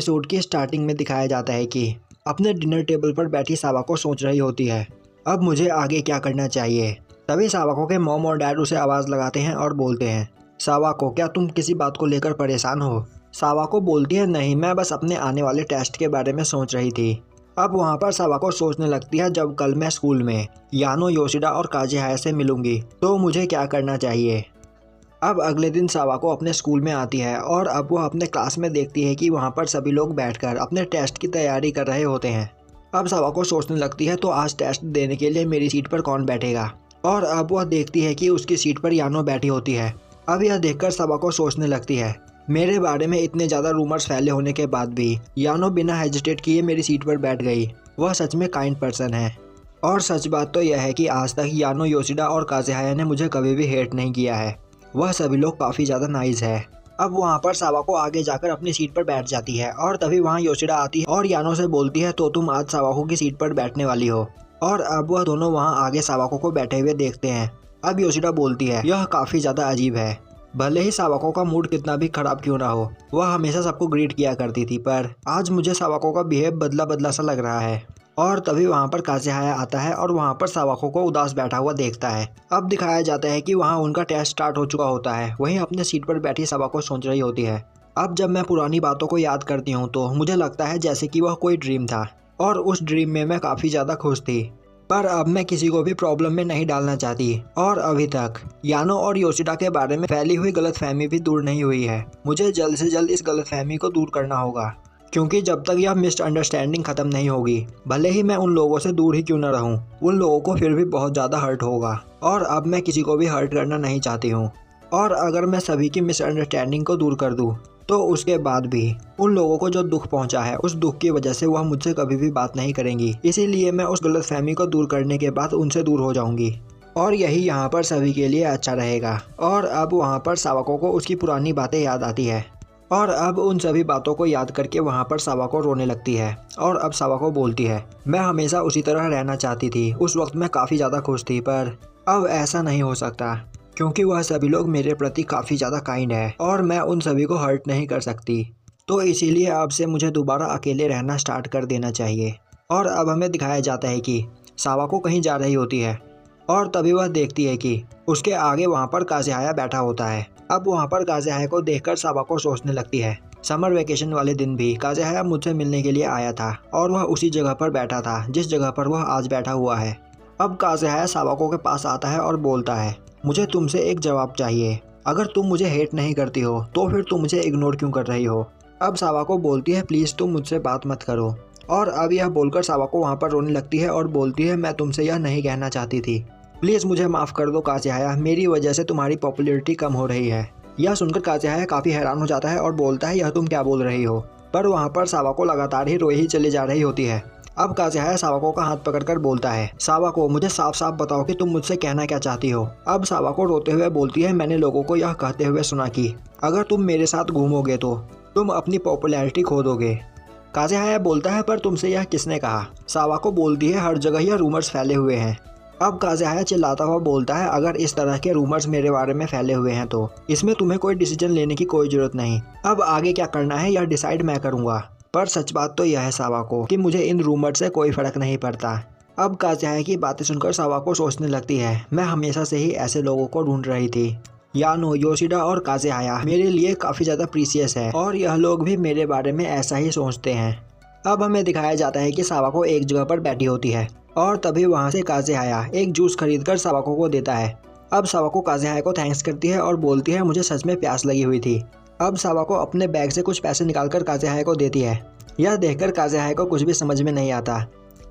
Episode की starting में दिखाया जाता है कि अपने डिनर टेबल पर बैठी सावाको सोच रही होती है, अब मुझे आगे क्या करना चाहिए। तभी सावाको के मॉम और डैड उसे आवाज़ लगाते हैं और बोलते हैं, सावाको क्या तुम किसी बात को लेकर परेशान हो। सावाको बोलती है, नहीं मैं बस अपने आने वाले टेस्ट के बारे में सोच रही थी। अब वहाँ पर सावाको सोचने लगती है, जब कल मैं स्कूल में यानो, योशिडा और काज़ेहाया से मिलूंगी तो मुझे क्या करना चाहिए। अब अगले दिन सावाको अपने स्कूल में आती है और अब वो अपने क्लास में देखती है कि वहाँ पर सभी लोग बैठकर अपने टेस्ट की तैयारी कर रहे होते हैं। अब सावाको सोचने लगती है, तो आज टेस्ट देने के लिए मेरी सीट पर कौन बैठेगा। और अब वह देखती है कि उसकी सीट पर यानो बैठी होती है। अब यह देखकर सावाको सोचने लगती है, मेरे बारे में इतने ज़्यादा रूमर्स फैले होने के बाद भी यानो बिना हेजिटेट किए मेरी सीट पर बैठ गई। वह सच में काइंड पर्सन है। और सच बात तो यह है कि आज तक यानो, योशिडा और काज़ेहाया ने मुझे कभी भी हेट नहीं किया है। वह सभी लोग काफ़ी ज़्यादा नाइस है। अब वहाँ पर सावाको आगे जाकर अपनी सीट पर बैठ जाती है और तभी वहाँ योशिडा आती है और यानो से बोलती है, तो तुम आज सावाको की सीट पर बैठने वाली हो। और अब वह दोनों वहाँ आगे सावाको को बैठे हुए देखते हैं। अब योशिडा बोलती है, यह काफ़ी ज़्यादा अजीब है। भले ही सावाको का मूड कितना भी खराब क्यों ना हो, वह हमेशा सबको ग्रीट किया करती थी, पर आज मुझे सावाको का बिहेव बदला बदला सा लग रहा है। और तभी वहाँ पर काज़ेहाया आता है और वहाँ पर सावाको को उदास बैठा हुआ देखता है। अब दिखाया जाता है कि वहाँ उनका टेस्ट स्टार्ट हो चुका होता है। वहीं अपने सीट पर बैठी सावाको सोच रही होती है, अब जब मैं पुरानी बातों को याद करती हूँ तो मुझे लगता है जैसे कि वह कोई ड्रीम था और उस ड्रीम में मैं काफ़ी ज़्यादा खुश थी। पर अब मैं किसी को भी प्रॉब्लम में नहीं डालना चाहती। और अभी तक यानो और योशिडा के बारे में फैली हुई गलतफहमी भी दूर नहीं हुई है। मुझे जल्द से जल्द इस गलतफहमी को दूर करना होगा, क्योंकि जब तक यह मिसअंडरस्टैंडिंग ख़त्म नहीं होगी, भले ही मैं उन लोगों से दूर ही क्यों ना रहूं, उन लोगों को फिर भी बहुत ज़्यादा हर्ट होगा। और अब मैं किसी को भी हर्ट करना नहीं चाहती हूँ। और अगर मैं सभी की मिसअंडरस्टैंडिंग को दूर कर दूँ तो उसके बाद भी उन लोगों को जो दुख पहुंचा है, उस दुख की वजह से वह मुझसे कभी भी बात नहीं करेंगी। इसीलिए मैं उस गलतफहमी को दूर करने के बाद उनसे दूर हो जाऊंगी और यही यहाँ पर सभी के लिए अच्छा रहेगा। और अब वहाँ पर सावाको को उसकी पुरानी बातें याद आती है और अब उन सभी बातों को याद करके वहाँ पर सावाको रोने लगती है। और अब सावाको बोलती है, मैं हमेशा उसी तरह रहना चाहती थी, उस वक्त मैं काफ़ी ज़्यादा खुश थी, पर अब ऐसा नहीं हो सकता, क्योंकि वह सभी लोग मेरे प्रति काफ़ी ज़्यादा काइंड है और मैं उन सभी को हर्ट नहीं कर सकती। तो इसीलिए अब से मुझे दोबारा अकेले रहना स्टार्ट कर देना चाहिए। और अब हमें दिखाया जाता है कि सावाको कहीं जा रही होती है और तभी वह देखती है कि उसके आगे वहाँ पर काज़ेहाया बैठा होता है। अब वहाँ पर काज़ेहाया को देखकर सावाको सोचने लगती है, समर वेकेशन वाले दिन भी काज़ेहाया मुझसे मिलने के लिए आया था और वह उसी जगह पर बैठा था जिस जगह पर वह आज बैठा हुआ है। अब काज़ेहाया सावाको के पास आता है और बोलता है, मुझे तुमसे एक जवाब चाहिए। अगर तुम मुझे हेट नहीं करती हो तो फिर तुम मुझे इग्नोर क्यों कर रही हो। अब सावाको बोलती है, प्लीज़ तुम मुझसे बात मत करो। और अब यह बोलकर सावाको वहाँ पर रोने लगती है और बोलती है, मैं तुमसे यह नहीं कहना चाहती थी, प्लीज़ मुझे माफ़ कर दो काज़ेहाया, मेरी वजह से तुम्हारी पॉपुलैरिटी कम हो रही है। यह सुनकर काज़ेहाया काफ़ी हैरान हो जाता है और बोलता है, यह तुम क्या बोल रही हो। पर वहाँ पर सावाको लगातार ही रोई ही चली जा रही होती है। अब काज़ेहाया सावाको का हाथ पकड़कर बोलता है, सावाको मुझे साफ साफ बताओ कि तुम मुझसे कहना क्या चाहती हो। अब सावाको रोते हुए बोलती है, मैंने लोगों को यह कहते हुए सुना कि अगर तुम मेरे साथ घूमोगे तो तुम अपनी पॉपुलैरिटी खो दोगे। काज़ेहाया बोलता है, पर तुमसे यह किसने कहा। सावाको बोलती है, हर जगह यह रूमर्स फैले हुए हैं। अब काज़ेहाया चिल्लाता हुआ बोलता है, अगर इस तरह के रूमर्स मेरे बारे में फैले हुए हैं तो इसमें तुम्हें कोई डिसीजन लेने की कोई ज़रूरत नहीं। अब आगे क्या करना है यह डिसाइड मैं करूँगा। पर सच बात तो यह है सावाको कि मुझे इन रूमर से कोई फ़र्क नहीं पड़ता। अब काज़ेहाया की बातें सुनकर सावाको सोचने लगती है, मैं हमेशा से ही ऐसे लोगों को ढूंढ रही थी। यानो, योशिडा और काज़ेहाया मेरे लिए काफ़ी ज़्यादा प्रीसियस है और यह लोग भी मेरे बारे में ऐसा ही सोचते हैं। अब हमें दिखाया जाता है कि सावाको एक जगह पर बैठी होती है और तभी वहाँ से काज़ेहाया एक जूस खरीदकर सावाको को देता है। अब सावाको काज़ेहाया को थैंक्स करती है और बोलती है, मुझे सच में प्यास लगी हुई थी। अब सावाको अपने बैग से कुछ पैसे निकालकर काज़ेहाया को देती है। यह देखकर काज़ेहाया को कुछ भी समझ में नहीं आता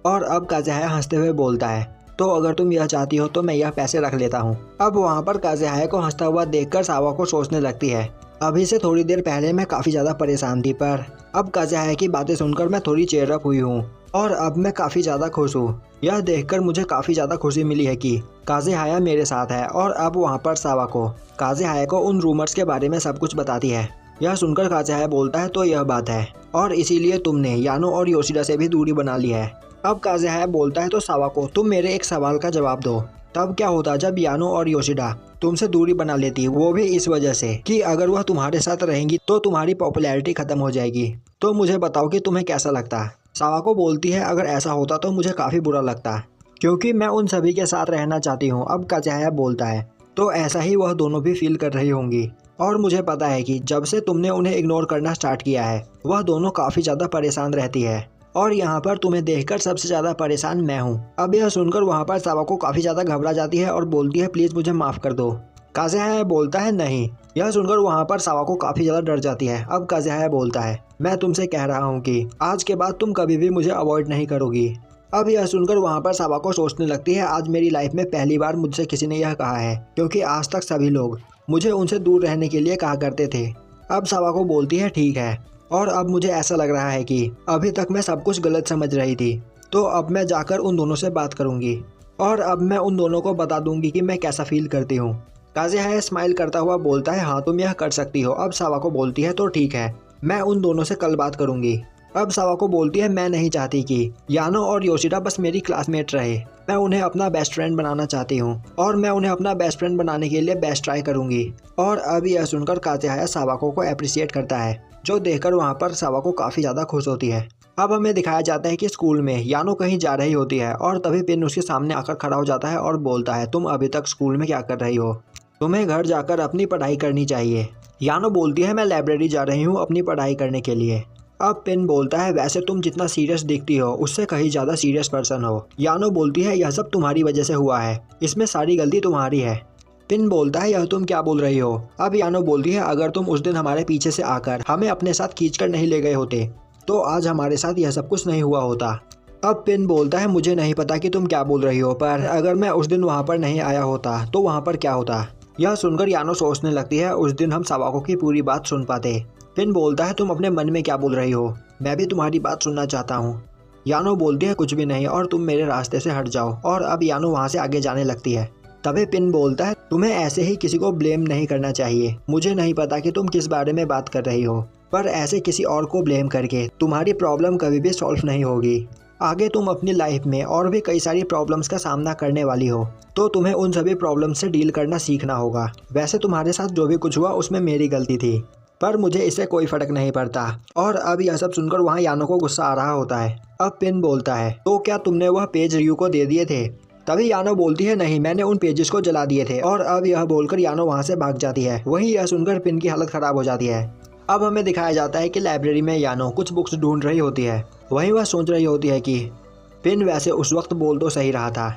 और अब काज़ेहाया हंसते हुए बोलता है, तो अगर तुम यह चाहती हो तो मैं यह पैसे रख लेता हूँ। अब वहाँ पर काज़ेहाया को हंसता हुआ देखकर सावाको सोचने लगती है, अभी से थोड़ी देर पहले मैं काफ़ी ज़्यादा परेशान थी, पर अब काज़ेहाया की बातें सुनकर मैं थोड़ी चेयर अप हुई हूँ और अब मैं काफ़ी ज़्यादा खुश हूँ। यह देखकर मुझे काफ़ी ज़्यादा खुशी मिली है कि काज़ेहाया मेरे साथ है। और अब वहाँ पर सावाको काज़ेहाया को उन रूमर्स के बारे में सब कुछ बताती है। यह सुनकर काज़ेहाया बोलता है, तो यह बात है और इसीलिए तुमने यानो और योशिडा से भी दूरी बना ली है। अब काज़ेहाया बोलता है, तो सावाको तुम मेरे एक सवाल का जवाब दो, तब क्या होता जब यानो और योशिडा तुमसे दूरी बना लेती, वो भी इस वजह से कि अगर वह तुम्हारे साथ रहेंगी तो तुम्हारी पॉपुलैरिटी खत्म हो जाएगी। तो मुझे बताओ कि तुम्हें कैसा लगता। सावाको बोलती है अगर ऐसा होता तो मुझे काफ़ी बुरा लगता, क्योंकि मैं उन सभी के साथ रहना चाहती हूँ। अब काज़ाया बोलता है तो ऐसा ही वह दोनों भी फील कर रही होंगी, और मुझे पता है कि जब से तुमने उन्हें इग्नोर करना स्टार्ट किया है वह दोनों काफ़ी ज़्यादा परेशान रहती है, और यहाँ पर तुम्हें देखकर सबसे ज़्यादा परेशान मैं हूँ। अब यह सुनकर वहाँ पर सावाको काफ़ी ज़्यादा घबरा जाती है और बोलती है प्लीज़ मुझे माफ़ कर दो। काज़ाया बोलता है नहीं। यह सुनकर वहाँ पर सावाको काफ़ी ज़्यादा डर जाती है। अब काज़ाया बोलता है मैं तुमसे कह रहा हूँ कि आज के बाद तुम कभी भी मुझे अवॉइड नहीं करोगी। अब यह सुनकर वहाँ पर सावाको सोचने लगती है आज मेरी लाइफ में पहली बार मुझसे किसी ने यह कहा है, क्योंकि आज तक सभी लोग मुझे उनसे दूर रहने के लिए कहा करते थे। अब सावाको बोलती है ठीक है, और अब मुझे ऐसा लग रहा है कि अभी तक मैं सब कुछ गलत समझ रही थी, तो अब मैं जाकर उन दोनों से बात करूंगी और अब मैं उन दोनों को बता दूंगी कि मैं कैसा फील करती हूँ। काज़ाया स्माइल करता हुआ बोलता है हाँ तुम यह कर सकती हो। अब सावाको बोलती है तो ठीक है, मैं उन दोनों से कल बात करूंगी। अब सावाको बोलती है मैं नहीं चाहती कि यानो और योशिडा बस मेरी क्लासमेट रहे, मैं उन्हें अपना बेस्ट फ्रेंड बनाना चाहती हूँ और मैं उन्हें अपना बेस्ट फ्रेंड बनाने के लिए बेस्ट ट्राई करूंगी। और अब यह सुनकर काज़ाया सावाको को अप्रिशिएट करता है, जो देखकर वहाँ पर सावाको काफ़ी ज़्यादा खुश होती है। अब हमें दिखाया जाता है कि स्कूल में यानो कहीं जा रही होती है और तभी पिन उसके सामने आकर खड़ा हो जाता है और बोलता है तुम अभी तक स्कूल में क्या कर रही हो, तुम्हें घर जाकर अपनी पढ़ाई करनी चाहिए। यानो बोलती है मैं लाइब्रेरी जा रही हूँ अपनी पढ़ाई करने के लिए। अब पिन बोलता है वैसे तुम जितना सीरियस दिखती हो उससे कहीं ज़्यादा सीरियस पर्सन हो। यानो बोलती है यह सब तुम्हारी वजह से हुआ है, इसमें सारी गलती तुम्हारी है। पिन बोलता है यह तुम क्या बोल रही हो। अब यानो बोलती है अगर तुम उस दिन हमारे पीछे से आकर हमें अपने साथ खींचकर नहीं ले गए होते तो आज हमारे साथ यह सब कुछ नहीं हुआ होता। अब पिन बोलता है मुझे नहीं पता कि तुम क्या बोल रही हो, पर अगर मैं उस दिन वहाँ पर नहीं आया होता तो वहाँ पर क्या होता। यह सुनकर यानो सोचने लगती है उस दिन हम सावाको की पूरी बात सुन पाते। पिन बोलता है तुम अपने मन में क्या बोल रही हो, मैं भी तुम्हारी बात सुनना चाहता हूँ। यानो बोलती है कुछ भी नहीं और तुम मेरे रास्ते से हट जाओ, और अब यानो वहाँ से आगे जाने लगती है। तभी पिन बोलता है तुम्हें ऐसे ही किसी को ब्लेम नहीं करना चाहिए, मुझे नहीं पता कि तुम किस बारे में बात कर रही हो, पर ऐसे किसी और को ब्लेम करके तुम्हारी प्रॉब्लम कभी भी सॉल्व नहीं होगी। आगे तुम अपनी लाइफ में और भी कई सारी प्रॉब्लम्स का सामना करने वाली हो, तो तुम्हें उन सभी प्रॉब्लम्स से डील करना सीखना होगा। वैसे तुम्हारे साथ जो भी कुछ हुआ उसमें मेरी गलती थी, पर मुझे इससे कोई फर्क नहीं पड़ता। और अब यह सब सुनकर वहाँ यानो को गुस्सा आ रहा होता है। अब पिन बोलता है तो क्या तुमने वह पेज रियू को दे दिए थे। तभी यानो बोलती है नहीं, मैंने उन पेजेस को जला दिए थे। और अब यह बोलकर यानो वहाँ से भाग जाती है। वहीं यह सुनकर पिन की हालत खराब हो जाती है। अब हमें दिखाया जाता है कि लाइब्रेरी में यानो कुछ बुक्स ढूंढ रही होती है। वहीं वह सोच रही होती है कि पिन वैसे उस वक्त बोल तो सही रहा था,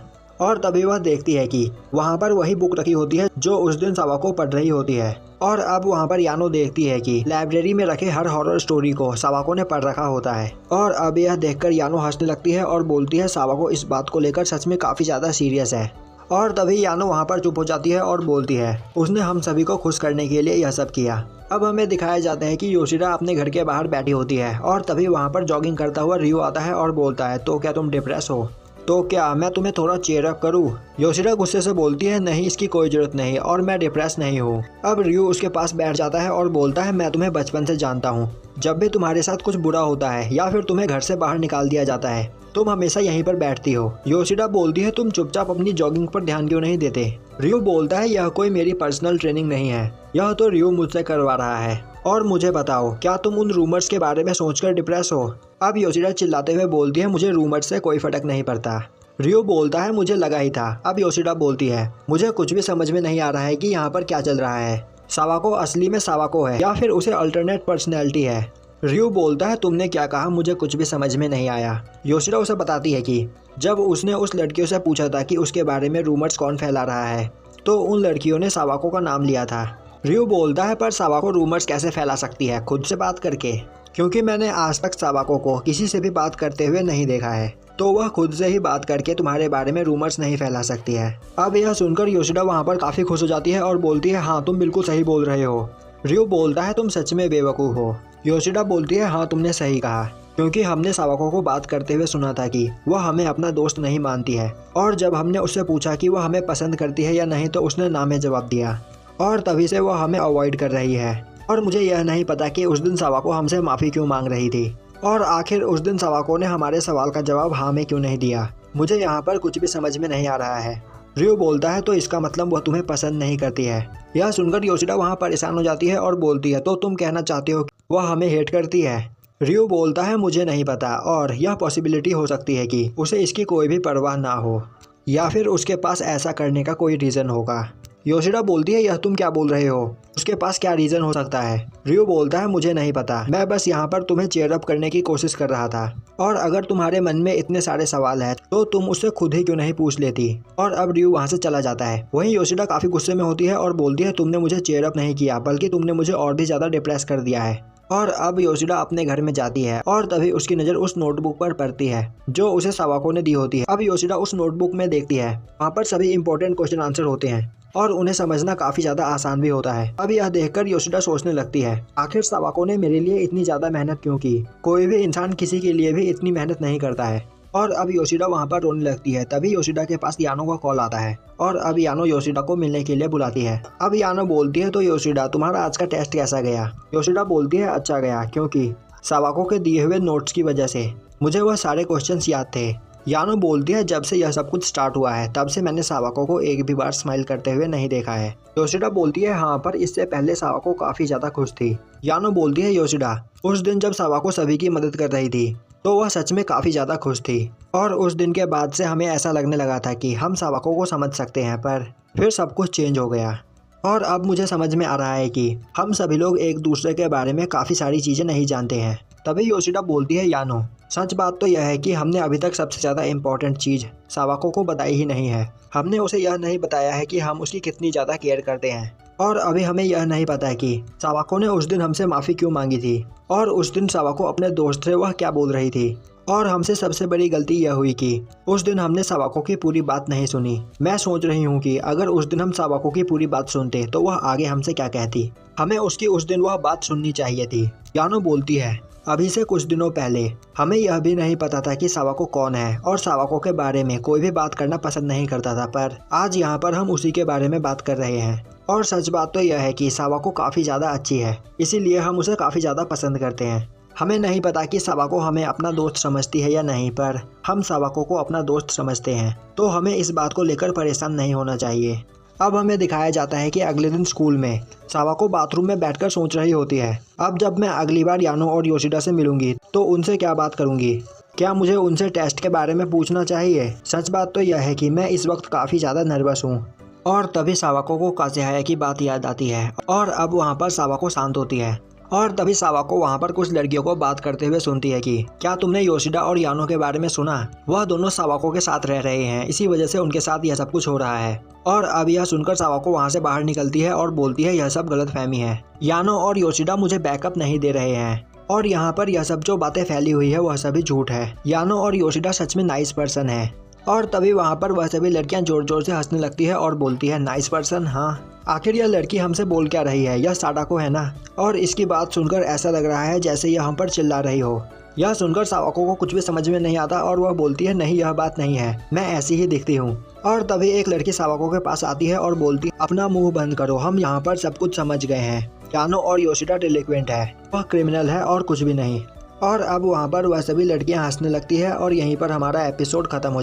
और तभी वह देखती है कि वहाँ पर वही बुक रखी होती है जो उस दिन सावाको पढ़ रही होती है। और अब वहाँ पर यानो देखती है कि लाइब्रेरी में रखे हर हॉरर स्टोरी को सावाको ने पढ़ रखा होता है। और अब यह देखकर यानो हंसने लगती है और बोलती है सावाको इस बात को लेकर सच में काफ़ी ज़्यादा सीरियस है। और तभी यानो वहाँ पर चुप हो जाती है और बोलती है उसने हम सभी को खुश करने के लिए यह सब किया। अब हमें दिखाया जाता है कि योशिडा अपने घर के बाहर बैठी होती है और तभी वहाँ पर जॉगिंग करता हुआ रियो आता है और बोलता है तो क्या तुम डिप्रेस हो, तो क्या मैं तुम्हें थोड़ा चीयर अप करूं। योशिडा गुस्से से बोलती है नहीं, इसकी कोई जरूरत नहीं और मैं डिप्रेस नहीं हूँ। अब रियो उसके पास बैठ जाता है और बोलता है मैं तुम्हें बचपन से जानता हूँ, जब भी तुम्हारे साथ कुछ बुरा होता है या फिर तुम्हें घर से बाहर निकाल दिया जाता है तुम हमेशा यहीं पर बैठती हो। योशिडा बोलती है तुम चुपचाप अपनी जॉगिंग पर ध्यान क्यों नहीं देते। रियो बोलता है यह कोई मेरी पर्सनल ट्रेनिंग नहीं है, यह तो रियो मुझसे करवा रहा है। और मुझे बताओ क्या तुम उन रूमर्स के बारे में सोचकर डिप्रेस हो। अब योशिडा चिल्लाते हुए बोलती है मुझे रूमर्स से कोई फर्क नहीं पड़ता। रियो बोलता है मुझे लगा ही था। अब योशिडा बोलती है मुझे कुछ भी समझ में नहीं आ रहा है कि यहाँ पर क्या चल रहा है, सावाको असली में सावाको है या फिर उसे अल्टरनेट पर्सनैलिटी है। रियो बोलता है तुमने क्या कहा, मुझे कुछ भी समझ में नहीं आया। योशिडा उसे बताती है कि जब उसने उस लड़कियों से पूछा था कि उसके बारे में रूमर्स कौन फैला रहा है तो उन लड़कियों ने सावाको का नाम लिया था। रियो बोलता है पर सावाको रूमर्स कैसे फैला सकती है, खुद से बात करके, क्योंकि मैंने आज तक सावाको को किसी से भी बात करते हुए नहीं देखा है, तो वह खुद से ही बात करके तुम्हारे बारे में रूमर्स नहीं फैला सकती है। अब यह सुनकर योशिडा वहाँ पर काफ़ी खुश हो जाती है और बोलती है हाँ तुम बिल्कुल सही बोल रहे हो। रियो बोलता है तुम सच में बेवकूफ़ हो। योशिडा बोलती है हाँ तुमने सही कहा, क्योंकि हमने सावाको को बात करते हुए सुना था कि वह हमें अपना दोस्त नहीं मानती है, और जब हमने उससे पूछा कि वह हमें पसंद करती है या नहीं तो उसने ना में जवाब दिया, और तभी से वह हमें अवॉइड कर रही है। और मुझे यह नहीं पता कि उस दिन सावाको हमसे माफ़ी क्यों मांग रही थी, और आखिर उस दिन सावाको ने हमारे सवाल का जवाब हाँ में क्यों नहीं दिया। मुझे यहाँ पर कुछ भी समझ में नहीं आ रहा है। रियो बोलता है तो इसका मतलब वह तुम्हें पसंद नहीं करती है। यह सुनकर योशिडा वहाँ परेशान हो जाती है और बोलती है तो तुम कहना चाहते हो कि वह हमें हेट करती है। रियो बोलता है मुझे नहीं पता और यह पॉसिबिलिटी हो सकती है कि उसे इसकी कोई भी परवाह ना हो या फिर उसके पास ऐसा करने का कोई रीज़न होगा। योशिडा बोलती है यह तुम क्या बोल रहे हो, उसके पास क्या रीज़न हो सकता है। रियो बोलता है मुझे नहीं पता, मैं बस यहाँ पर तुम्हें चेयर अप करने की कोशिश कर रहा था और अगर तुम्हारे मन में इतने सारे सवाल हैं तो तुम उससे खुद ही क्यों नहीं पूछ लेती। और अब रियो वहाँ से चला जाता है। वहीं योशिडा काफ़ी गुस्से में होती है और बोलती है तुमने मुझे चेयर अप नहीं किया बल्कि तुमने मुझे और भी ज़्यादा डिप्रेस कर दिया है। और अब योशिडा अपने घर में जाती है और तभी उसकी नज़र उस नोटबुक पर पड़ती है जो उसे सावाको ने दी होती है। अब योशिडा उस नोटबुक में देखती है, वहाँ पर सभी इंपॉर्टेंट क्वेश्चन आंसर होते हैं और उन्हें समझना काफ़ी ज़्यादा आसान भी होता है। अब यह देखकर योशिडा सोचने लगती है आखिर सावाको ने मेरे लिए इतनी ज़्यादा मेहनत क्यों की, कोई भी इंसान किसी के लिए भी इतनी मेहनत नहीं करता है। और अब योशिडा वहाँ पर रोने लगती है। तभी योशिडा के पास यानो का कॉल आता है और अब यानो योशिडा को मिलने के लिए बुलाती है। अब यानो बोलती है तो योशिडा तुम्हारा आज का टेस्ट कैसा गया। योशिडा बोलती है अच्छा गया क्योंकि सावाको के दिए हुए नोट्स की वजह से मुझे वह सारे क्वेश्चंस याद थे। यानो बोलती है जब से यह सब कुछ स्टार्ट हुआ है तब से मैंने सावाको को एक भी बार स्माइल करते हुए नहीं देखा है। योशिडा बोलती है हाँ पर इससे पहले सावाको काफ़ी ज़्यादा खुश थी। यानो बोलती है योशिडा उस दिन जब सावाको सभी की मदद कर रही थी तो वह सच में काफ़ी ज़्यादा खुश थी और उस दिन के बाद से हमें ऐसा लगने लगा था कि हम सावाको को समझ सकते हैं, पर फिर सब कुछ चेंज हो गया और अब मुझे समझ में आ रहा है कि हम सभी लोग एक दूसरे के बारे में काफ़ी सारी चीज़ें नहीं जानते हैं। तभी योशिडा बोलती है यानो सच बात तो यह है कि हमने अभी तक सबसे ज़्यादा इम्पोर्टेंट चीज़ सावाको को बताई ही नहीं है। हमने उसे यह नहीं बताया है कि हम उसकी कितनी ज़्यादा केयर करते हैं और अभी हमें यह नहीं पता है कि सावाको ने उस दिन हमसे माफ़ी क्यों मांगी थी और उस दिन सावाको अपने दोस्त से वह क्या बोल रही थी। और हमसे सबसे बड़ी गलती यह हुई कि उस दिन हमने सावाको की पूरी बात नहीं सुनी। मैं सोच रही हूँ कि अगर उस दिन हम सावाको की पूरी बात सुनते तो वह आगे हमसे क्या कहती। हमें उसकी उस दिन वह बात सुननी चाहिए थी। यानो बोलती है अभी से कुछ दिनों पहले हमें यह भी नहीं पता था कि सावाको कौन है और सावाको के बारे में कोई भी बात करना पसंद नहीं करता था, पर आज यहाँ पर हम उसी के बारे में बात कर रहे हैं। और सच बात तो यह है कि सावाको काफ़ी ज़्यादा अच्छी है, इसीलिए हम उसे काफ़ी ज़्यादा पसंद करते हैं। हमें नहीं पता कि सावाको हमें अपना दोस्त समझती है या नहीं, पर हम सावाको को अपना दोस्त समझते हैं, तो हमें इस बात को लेकर परेशान नहीं होना चाहिए। अब हमें दिखाया जाता है कि अगले दिन स्कूल में सावाको बाथरूम में बैठकर सोच रही होती है अब जब मैं अगली बार यानो और योशिडा से मिलूंगी तो उनसे क्या बात करूंगी। क्या मुझे उनसे टेस्ट के बारे में पूछना चाहिए। सच बात तो यह है कि मैं इस वक्त काफ़ी ज़्यादा नर्वस हूँ। और तभी सावाको को काज़ेहाया की बात याद आती है और अब वहाँ पर सावाको शांत होती है और तभी सावाको वहाँ पर कुछ लड़कियों को बात करते हुए सुनती है कि क्या तुमने योशिडा और यानो के बारे में सुना, वह दोनों सावाको के साथ रह रहे हैं, इसी वजह से उनके साथ यह सब कुछ हो रहा है। और अब यह सुनकर सावाको वहाँ से बाहर निकलती है और बोलती है यह सब गलतफहमी है, यानो और योशिडा मुझे बैकअप नहीं दे रहे हैं और यहाँ पर यह सब जो बातें फैली हुई है वह सभी झूठ है। यानो और योशिडा सच में नाइस पर्सन है। और तभी वहाँ पर वह सभी लड़कियाँ जोर जोर से हंसने लगती है और बोलती है नाइस पर्सन, हाँ आखिर यह लड़की हमसे बोल क्या रही है, यह साडाको है ना। और इसकी बात सुनकर ऐसा लग रहा है जैसे यह हम पर चिल्ला रही हो। यह सुनकर सावाको को कुछ भी समझ में नहीं आता और वह बोलती है नहीं यह बात नहीं है, मैं ऐसी ही दिखती हूँ। और तभी एक लड़की सावाको के पास आती है और बोलती अपना मुंह बंद करो, हम यहाँ पर सब कुछ समझ गए हैं, यानो और योशिडा डिलिक्वेंट है, वह क्रिमिनल है और कुछ भी नहीं। और अब वहाँ पर वह सभी लड़कियाँ हंसने लगती है और यहीं पर हमारा एपिसोड खत्म हो